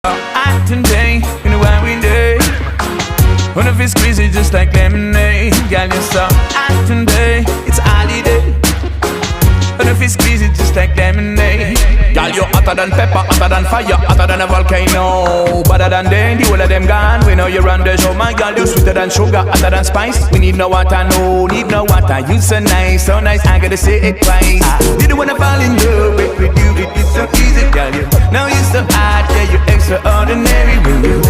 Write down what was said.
Acting day, you know why we day. One of his squeezy just like lemonade. Girl, you stop acting day, it's holiday. One of his squeezy just like lemonade. Girl, you hotter than pepper, hotter than fire, hotter than a volcano. Better than them, the whole of them gone. We know you run the show, my girl, you sweeter than sugar, hotter than spice. We need no water, no, need no water. You so nice, I gotta say it twice. Didn't wanna fall in love with you, it's so easy, girl. You know you're so hot, yeah, you're extraordinary when you